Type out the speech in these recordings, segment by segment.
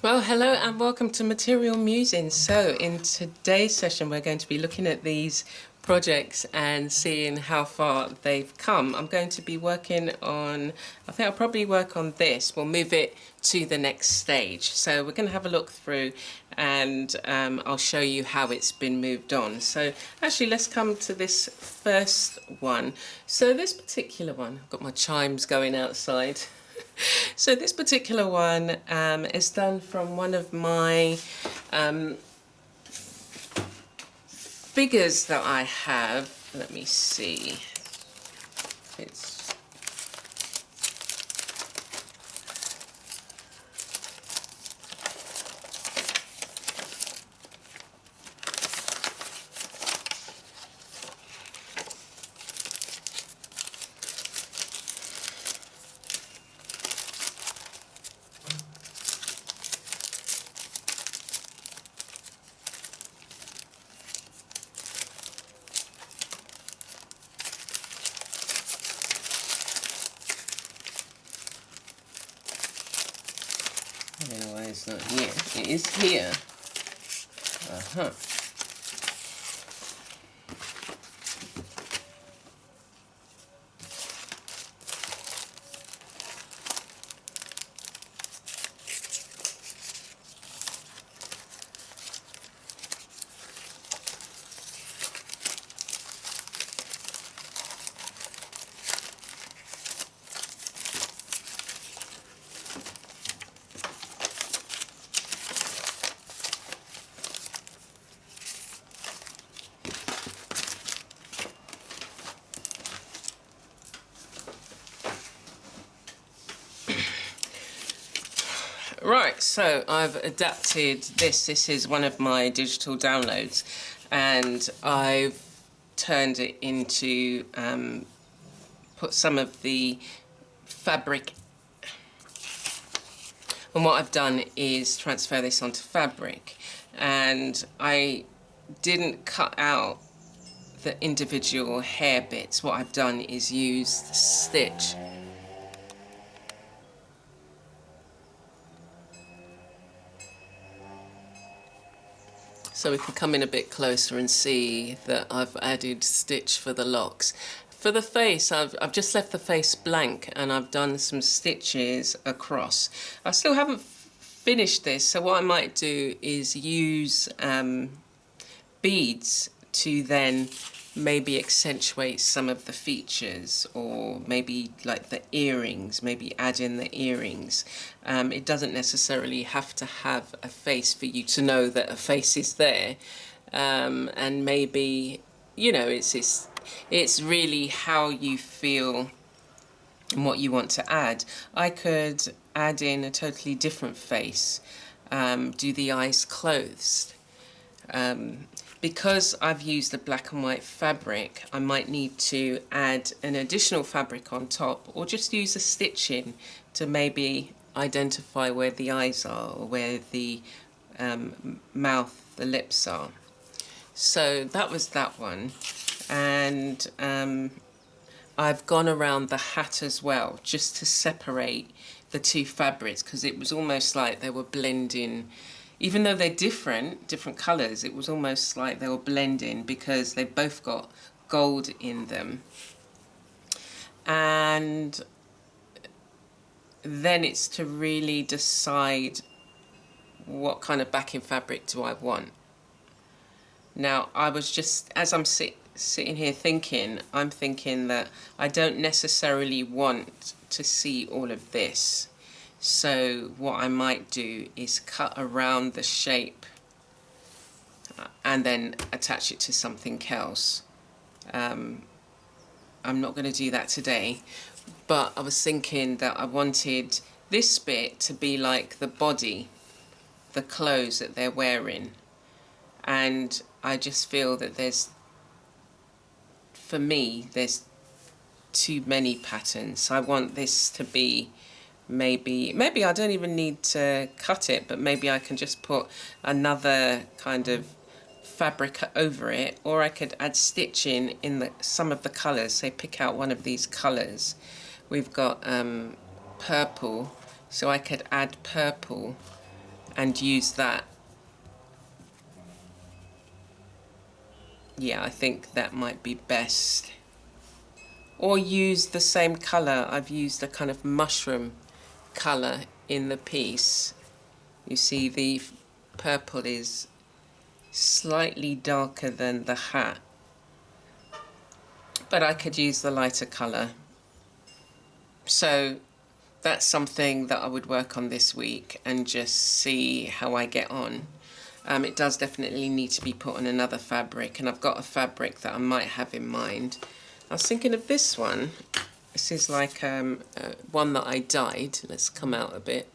Well, hello and welcome to Material Musings. So in today's session we're going to be looking at these projects and seeing how far they've come. I'm going to be working on, I think I'll probably work on this. We'll move it to the next stage. So we're going to have a look through and I'll show you how it's been moved on. So actually let's come to this first one. So this particular one, I've got my chimes going outside. So this particular one is done from one of my figures that I have. Let me see. It's I don't know why it's not here. It is here. Uh-huh. Right, so I've adapted this. This is one of my digital downloads, and I've turned it into, put some of the fabric, and what I've done is transfer this onto fabric, and I didn't cut out the individual hair bits. What I've done is use the stitch. So we can come in a bit closer and see that I've added stitch for the locks. For the face, I've just left the face blank and I've done some stitches across. I still haven't finished this, so what I might do is use beads to then maybe accentuate some of the features, or maybe like the earrings, maybe add in the earrings. It doesn't necessarily have to have a face for you to know that a face is there, and maybe, you know, it's really how you feel and what you want to add. I could add in a totally different face, do the eyes closed. Because I've used a black and white fabric, I might need to add an additional fabric on top, or just use a stitching to maybe identify where the eyes are, or where the mouth, the lips are. So that was that one, and I've gone around the hat as well, just to separate the two fabrics, because it was almost like they were blending. Even though they're different colours, it was almost like they were blending because they both got gold in them. And then it's to really decide what kind of backing fabric do I want. Now, I was just, as I'm sitting here thinking, I'm thinking that I don't necessarily want to see all of this. So what I might do is cut around the shape and then attach it to something else. I'm not going to do that today, but I was thinking that I wanted this bit to be like the body, the clothes that they're wearing, and I just feel that for me, there's too many patterns. I want this to be maybe I don't even need to cut it, but maybe I can just put another kind of fabric over it, or I could add stitching in some of the colours. Say pick out one of these colours. We've got purple, so I could add purple and use that. Yeah, I think that might be best. Or use the same colour. I've used a kind of mushroom colour in the piece. You see the purple is slightly darker than the hat, but I could use the lighter colour. So that's something that I would work on this week and just see how I get on. It does definitely need to be put on another fabric, and I've got a fabric that I might have in mind. I was thinking of this one. This is like one that I dyed. Let's come out a bit.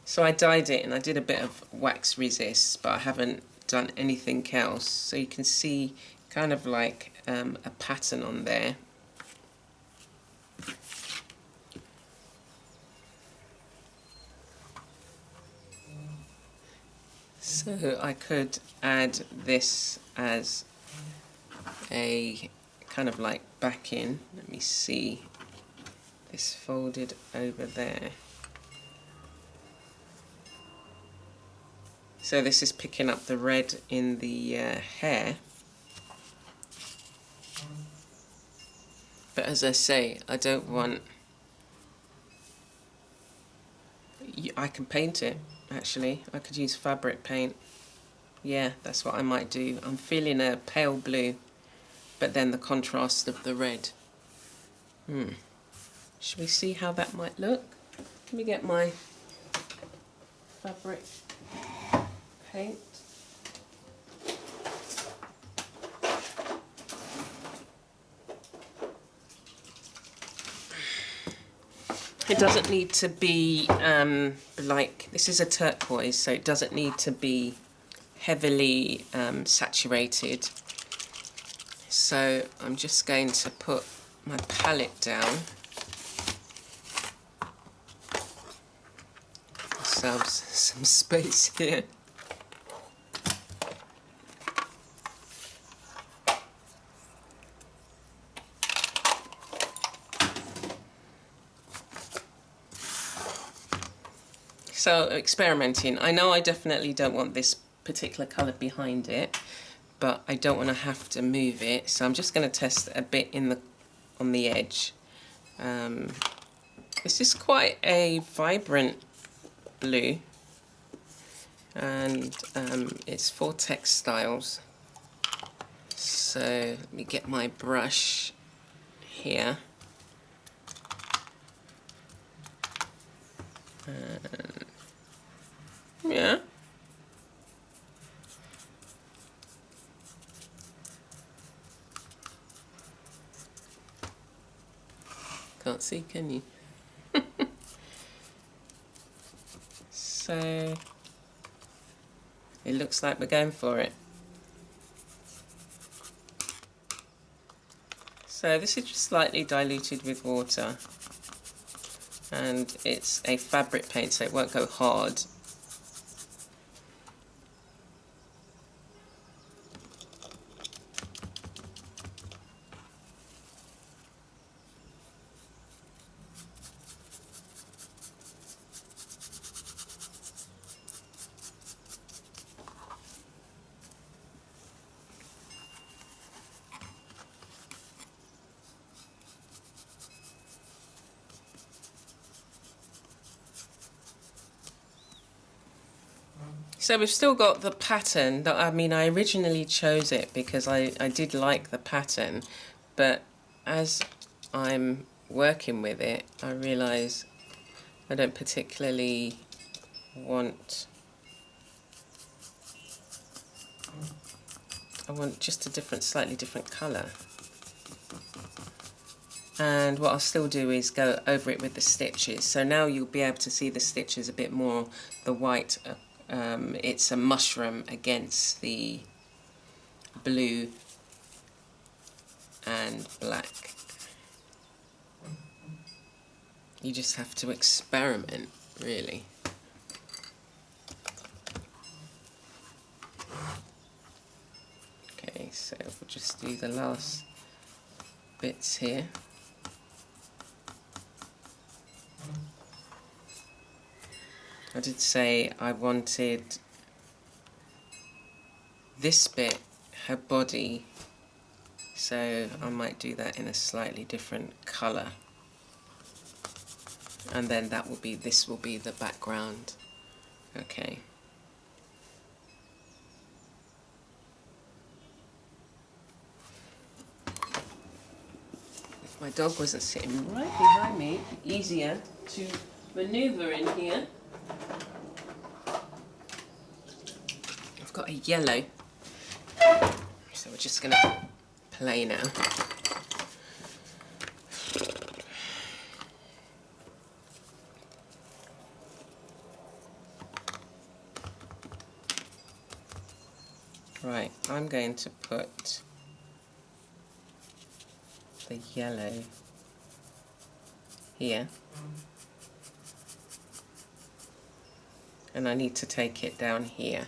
So I dyed it and I did a bit of wax resist, but I haven't done anything else. So you can see kind of like a pattern on there. So I could add this as a kind of like backing. Let me see. This folded over there. So this is picking up the red in the hair. But as I say, I don't want... I can paint it, actually. I could use fabric paint. Yeah, that's what I might do. I'm feeling a pale blue, but then the contrast of the red. Should we see how that might look? Let me get my fabric paint. It doesn't need to be like, this is a turquoise, so it doesn't need to be heavily saturated. So I'm just going to put my palette down. Ourselves some space here. So experimenting. I know I definitely don't want this particular colour behind it, but I don't want to have to move it. So I'm just going to test a bit on the edge. This is quite a vibrant blue, and it's for textiles. So let me get my brush here. Yeah. Can't see, can you? So it looks like we're going for it. So this is just slightly diluted with water, and it's a fabric paint, so it won't go hard. So we've still got the pattern that, I mean, I originally chose it because I did like the pattern, but as I'm working with it, I realise I don't particularly want... I want just a different, slightly different colour. And what I'll still do is go over it with the stitches. So now you'll be able to see the stitches a bit more, the white. It's a mushroom against the blue and black. You just have to experiment, really. Okay, so we'll just do the last bits here. I did say I wanted this bit, her body, so I might do that in a slightly different colour. And then that will be, this will be the background. Okay. If my dog wasn't sitting right behind me, it'd be easier to manoeuvre in here. I've got a yellow, so we're just going to play now. Right, I'm going to put the yellow here, and I need to take it down here.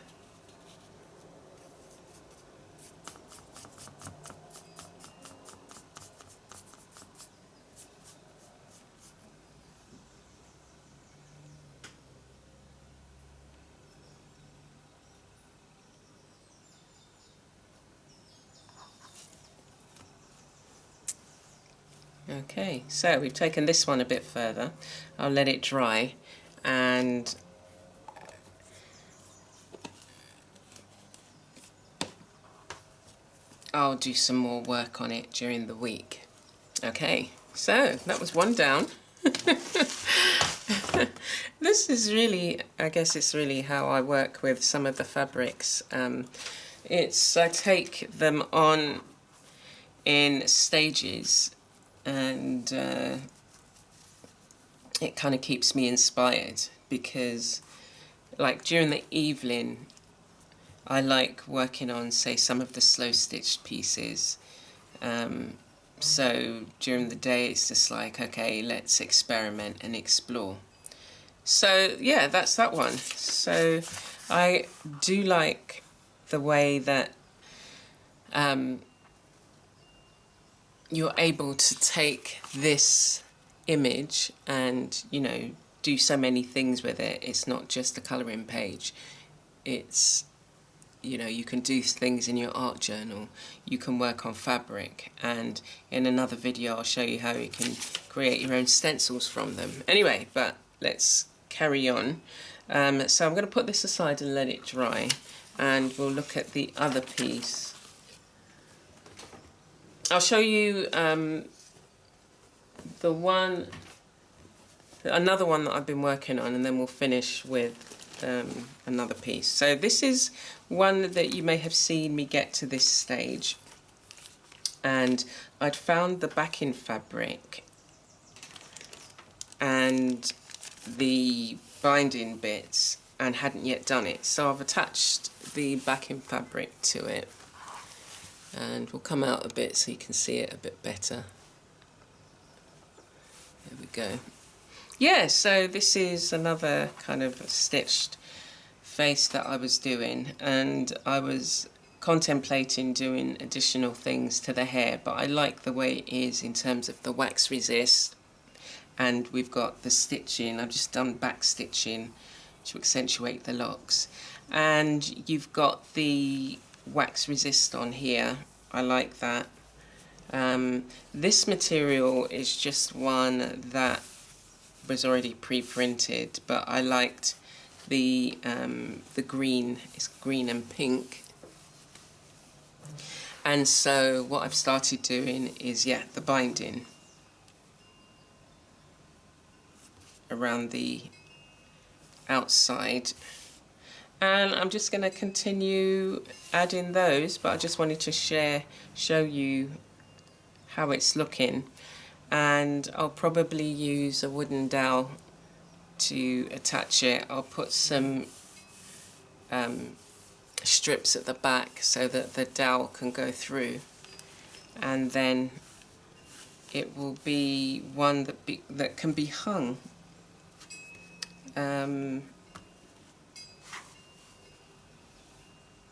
Okay, so we've taken this one a bit further. I'll let it dry, and I'll do some more work on it during the week. Okay, so that was one down. This is really, I guess it's really how I work with some of the fabrics. I take them on in stages, and it kind of keeps me inspired, because like during the evening I like working on, say, some of the slow stitched pieces. So during the day it's just like, okay, let's experiment and explore. So yeah, that's that one. So I do like the way that you're able to take this image and, you know, do so many things with it. It's not just a colouring page. It's, you know, you can do things in your art journal. You can work on fabric, and in another video I'll show you how you can create your own stencils from them. Anyway, but let's carry on. So I'm going to put this aside and let it dry, and we'll look at the other piece. I'll show you another one that I've been working on, and then we'll finish with another piece. So this is one that you may have seen me get to this stage, and I'd found the backing fabric and the binding bits and hadn't yet done it. So I've attached the backing fabric to it, and we'll come out a bit so you can see it a bit better. There we go. Yeah, so this is another kind of stitched face that I was doing, and I was contemplating doing additional things to the hair, but I like the way it is in terms of the wax resist, and we've got the stitching. I've just done back stitching to accentuate the locks, and you've got the wax resist on here. I like that. This material is just one that was already pre-printed, but I liked the green. It's green and pink, and so what I've started doing is, yeah, the binding around the outside, and I'm just going to continue adding those, but I just wanted to show you how it's looking. And I'll probably use a wooden dowel to attach it. I'll put some strips at the back so that the dowel can go through, and then it will be one that can be hung.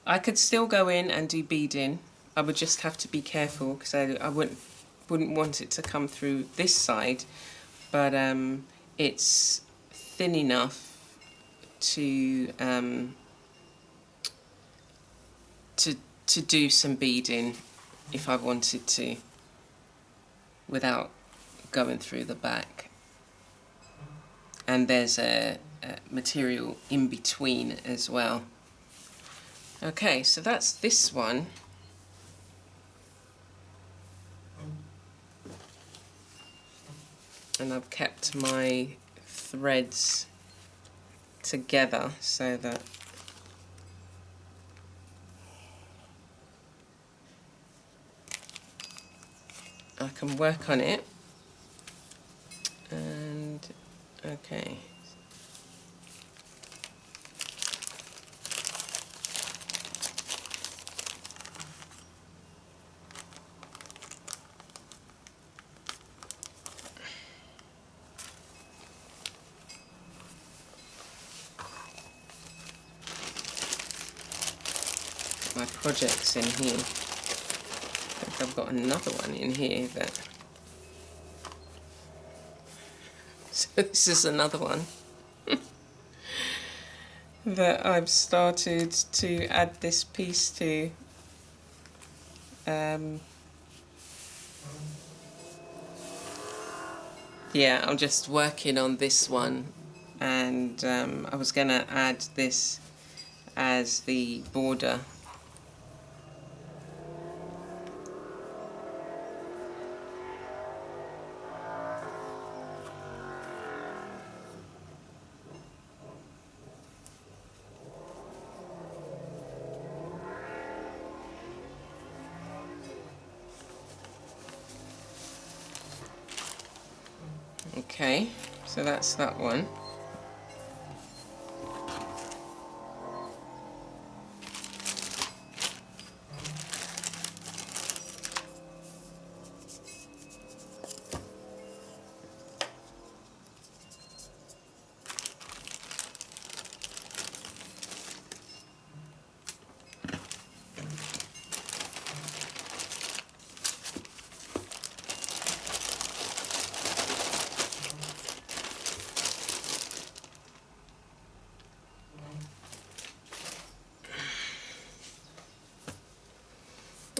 I could still go in and do beading. I would just have to be careful, because I wouldn't want it to come through this side, but it's thin enough to to do some beading if I wanted to without going through the back. And there's a material in between as well. Okay, so that's this one. And I've kept my threads together so that I can work on it. And okay. My projects in here. I think I've got another one in here that. So this is another one that I've started to add this piece to. Yeah, I'm just working on this one, and I was going to add this as the border. Okay, so that's that one.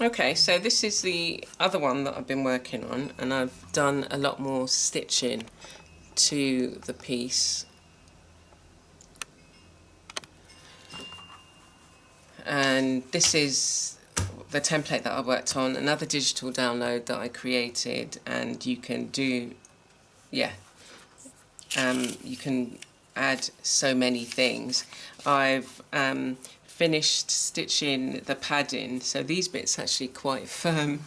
Okay, so this is the other one that I've been working on, and I've done a lot more stitching to the piece. And this is the template that I worked on, another digital download that I created, and you can do, yeah, you can add so many things. I've finished stitching the padding, so these bits are actually quite firm,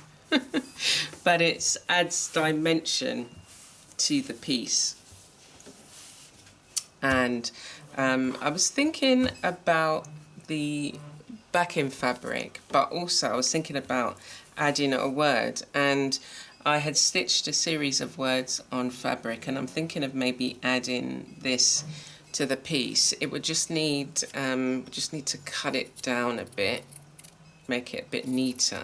but it adds dimension to the piece. And I was thinking about the backing fabric, but also I was thinking about adding a word, and I had stitched a series of words on fabric, and I'm thinking of maybe adding this to the piece. It would just need to cut it down a bit, make it a bit neater.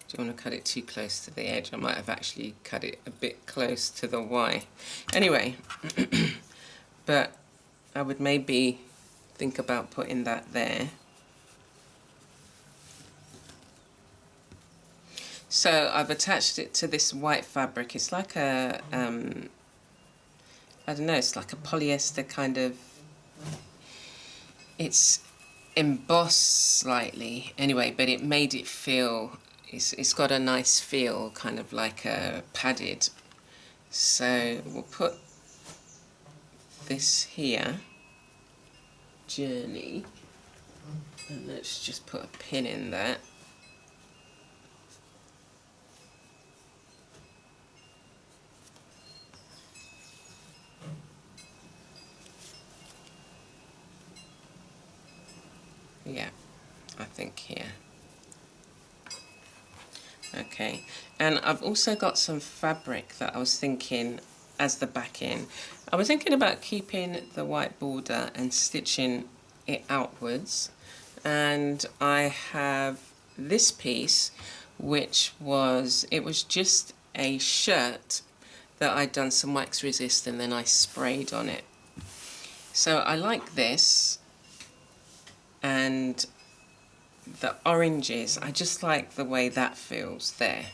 Don't want to cut it too close to the edge. I might have actually cut it a bit close to the Y. Anyway, but I would maybe think about putting that there. So I've attached it to this white fabric. It's like a, I don't know, it's like a polyester kind of, it's embossed slightly anyway, but it made it feel, it's got a nice feel, kind of like a padded. So we'll put this here, journey, and let's just put a pin in that. Yeah, I think here. Okay, and I've also got some fabric that I was thinking as the backing. I was thinking about keeping the white border and stitching it outwards, and I have this piece, which was, it was just a shirt that I'd done some wax resist and then I sprayed on it. So I like this, and the oranges, I just like the way that feels there.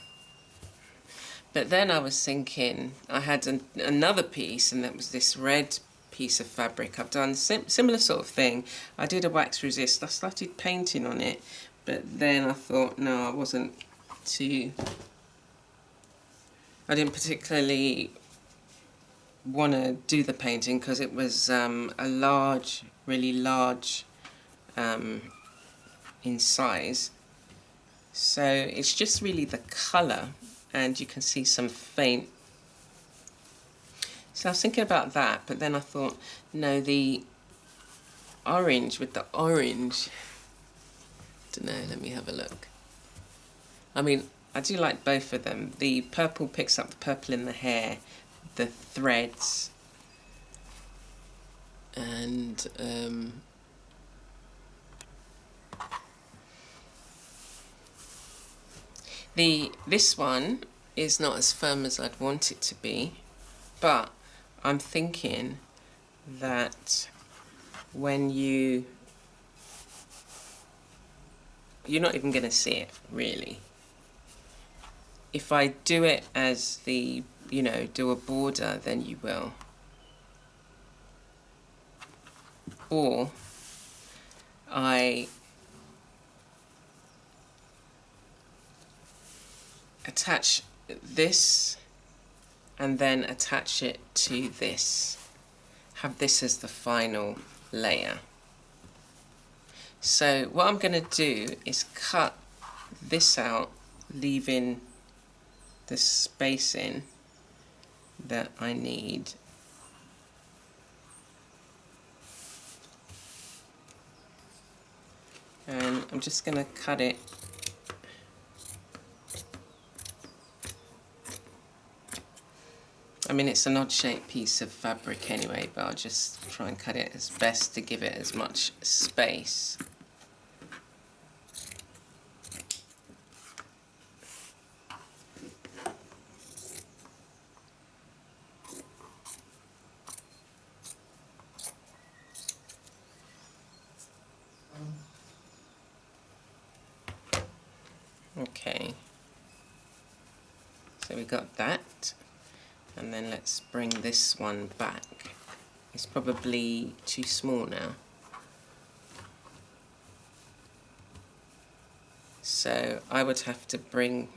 But then I was thinking, I had another piece, and that was this red piece of fabric. I've done similar sort of thing. I did a wax resist, I started painting on it, but then I thought, no, I didn't particularly want to do the painting because it was really large in size. So it's just really the colour, and you can see some faint. So I was thinking about that, but then I thought, no, the orange with the orange, I don't know, let me have a look. I mean, I do like both of them. The purple picks up the purple in the hair, the threads, and this one is not as firm as I'd want it to be, but I'm thinking that when you're not even going to see it really. If I do it as the, do a border, then you will. Or I attach this and then attach it to this. Have this as the final layer. So what I'm going to do is cut this out, leaving the spacing that I need. And I'm just going to cut it I mean, it's an odd shaped piece of fabric anyway, but I'll just try and cut it as best to give it as much space. Okay, so we got that. And then let's bring this one back. It's probably too small now. So I would have to bring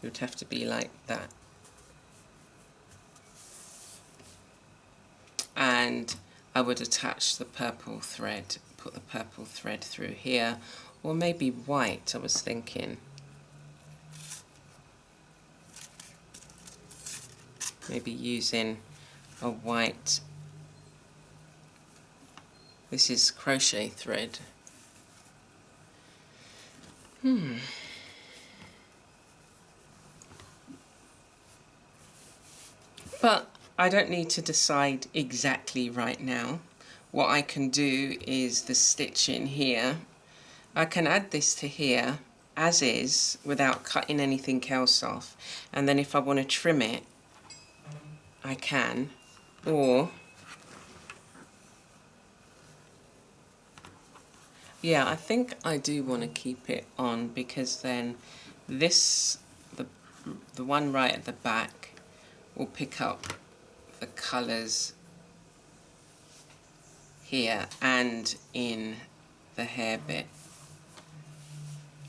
it would have to be like that. And I would attach the purple thread, put the purple thread through here. Or maybe white, I was thinking. Maybe using a white, this is crochet thread. But I don't need to decide exactly right now. What I can do is the stitching here. I can add this to here as is without cutting anything else off, and then if I want to trim it I can, or yeah, I think I do want to keep it on, because then this, the one right at the back, will pick up the colours here and in the hair bit.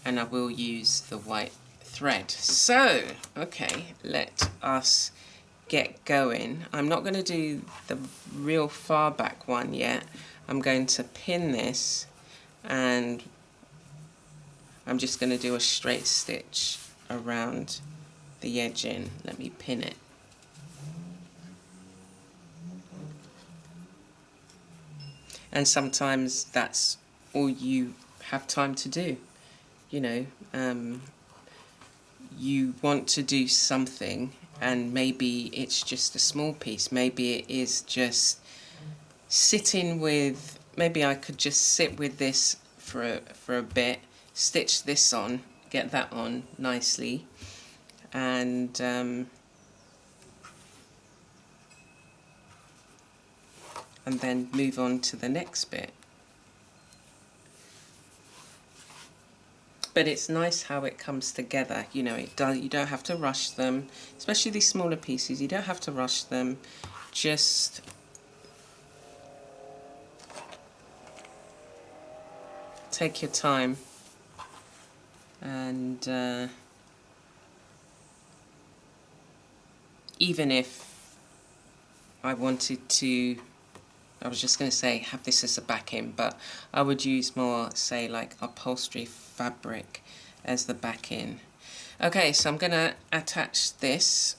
And I will use the white thread. So, okay, let us get going. I'm not going to do the real far back one yet. I'm going to pin this, and I'm just going to do a straight stitch around the edging. Let me pin it. And sometimes that's all you have time to do. You want to do something, and maybe it's just a small piece, maybe it is just sitting with, maybe I could just sit with this for a bit, stitch this on, get that on nicely, and then move on to the next bit. But it's nice how it comes together, you know, you don't have to rush them, especially these smaller pieces, you don't have to rush them, just take your time. And even if I wanted to, I was just going to say have this as a backing, but I would use more, say, like upholstery fabric as the backing. Okay, so I'm going to attach this.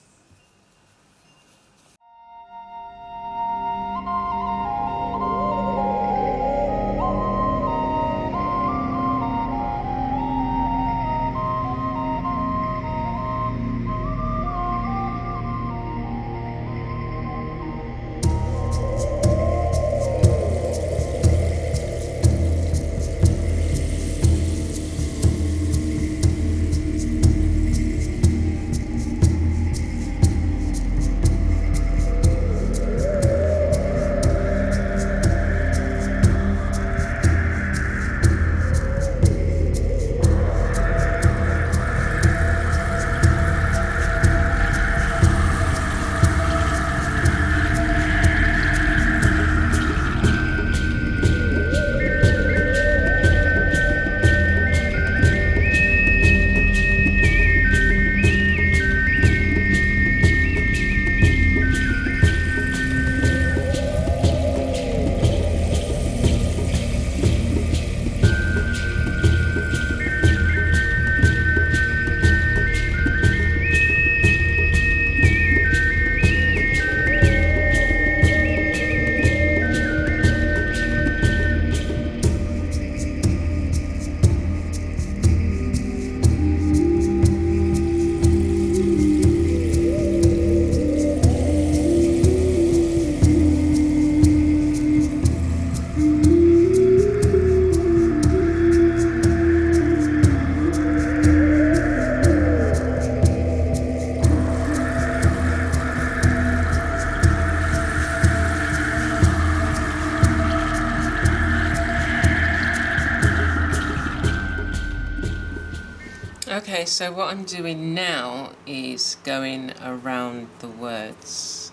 Okay, so what I'm doing now is going around the words.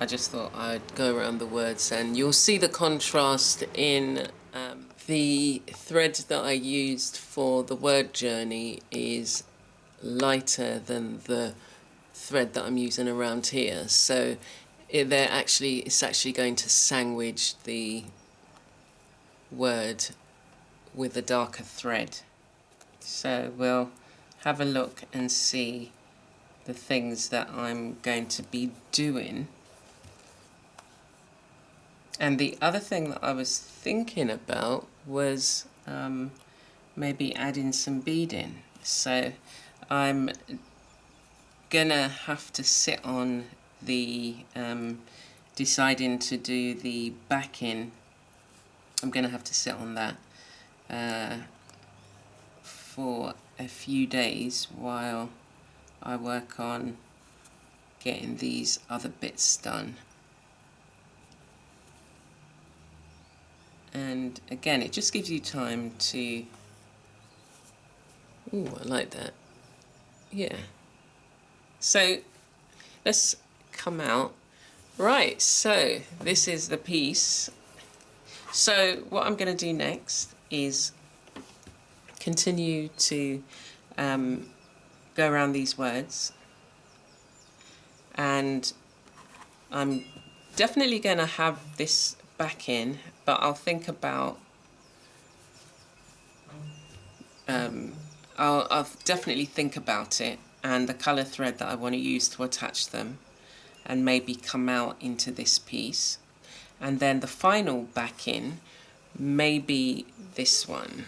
I just thought I'd go around the words, and you'll see the contrast in the thread that I used for the word journey is lighter than the thread that I'm using around here. So it's actually going to sandwich the word with a darker thread. So we'll have a look and see the things that I'm going to be doing. And the other thing that I was thinking about was maybe adding some beading. So I'm gonna have to sit on the deciding to do the backing. I'm gonna have to sit on that for a few days while I work on getting these other bits done. And again, it just gives you time to... Ooh, I like that. Yeah. So let's come out. Right, so this is the piece. So what I'm going to do next is continue to go around these words, and I'm definitely going to have this back in, but I'll think about I'll definitely think about it and the colour thread that I want to use to attach them, and maybe come out into this piece. And then the final back in may be this one.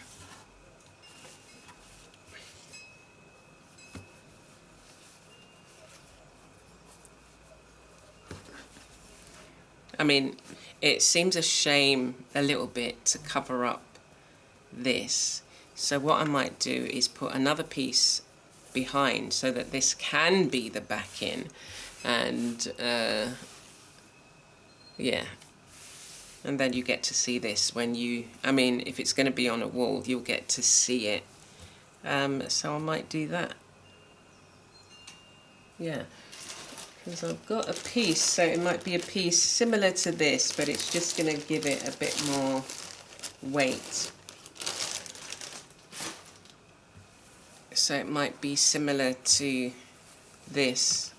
I mean, it seems a shame a little bit to cover up this. So what I might do is put another piece behind so that this can be the backing, and yeah, and then you get to see this when you, I mean, if it's going to be on a wall, you'll get to see it. So I might do that. Yeah, because I've got a piece, so it might be a piece similar to this, but it's just going to give it a bit more weight. So it might be similar to this.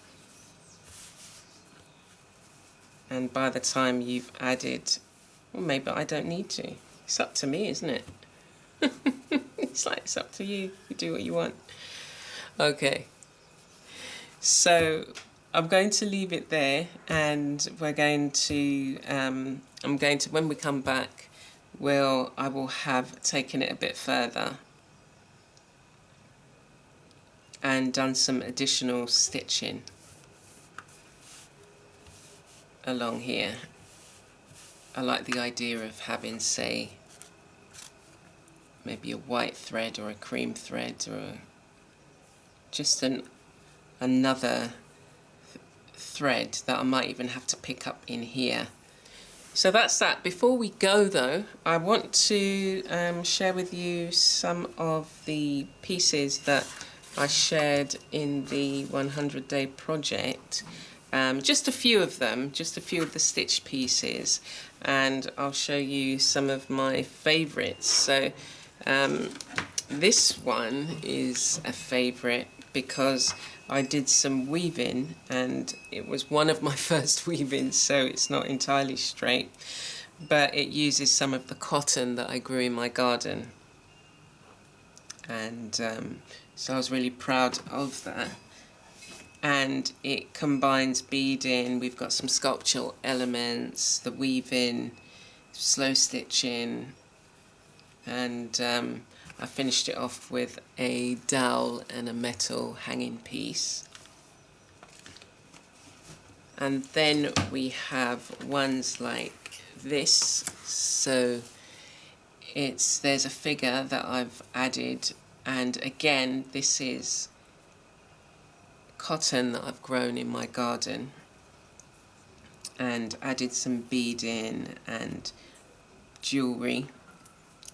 And by the time you've added, well, maybe I don't need to. It's up to me, isn't it? It's like, it's up to you. You do what you want. Okay. So I'm going to leave it there, and we're going to, I'm going to, when we come back, I will have taken it a bit further and done some additional stitching along here. I like the idea of having, say, maybe a white thread or a cream thread, or just another thread that I might even have to pick up in here. So that's that. Before we go though, I want to share with you some of the pieces that I shared in the 100-day project. Just a few of them, just a few of the stitch pieces, and I'll show you some of my favorites. So this one is a favorite because I did some weaving, and it was one of my first weavings, so it's not entirely straight, but it uses some of the cotton that I grew in my garden, and so I was really proud of that. And it combines beading, we've got some sculptural elements, the weaving, slow stitching, and I finished it off with a dowel and a metal hanging piece. And then we have ones like this. So there's a figure that I've added, and again, this is cotton that I've grown in my garden, and added some beading and jewellery,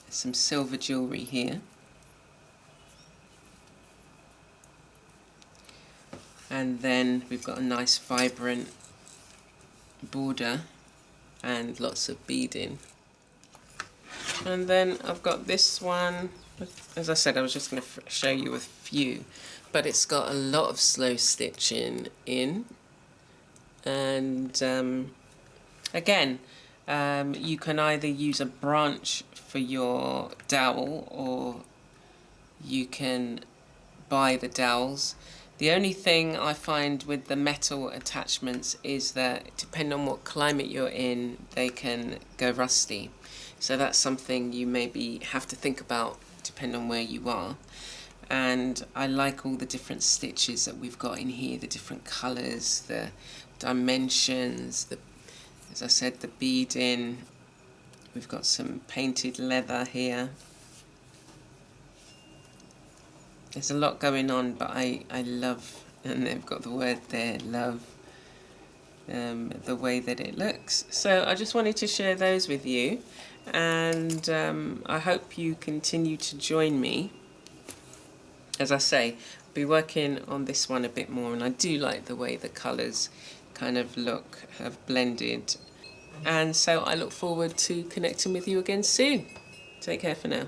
some silver jewellery here, and then we've got a nice vibrant border and lots of beading. And then I've got this one. As I said, I was just going to show you a few, but it's got a lot of slow stitching in, and again, you can either use a branch for your dowel, or you can buy the dowels. The only thing I find with the metal attachments is that depending on what climate you're in, they can go rusty. So that's something you maybe have to think about depending on where you are. And I like all the different stitches that we've got in here, the different colours, the dimensions, as I said, the beading. We've got some painted leather here. There's a lot going on, but I love, and they've got the word there, love, the way that it looks. So I just wanted to share those with you, and I hope you continue to join me. As I say, I'll be working on this one a bit more, and I do like the way the colours kind of have blended. And so I look forward to connecting with you again soon. Take care for now.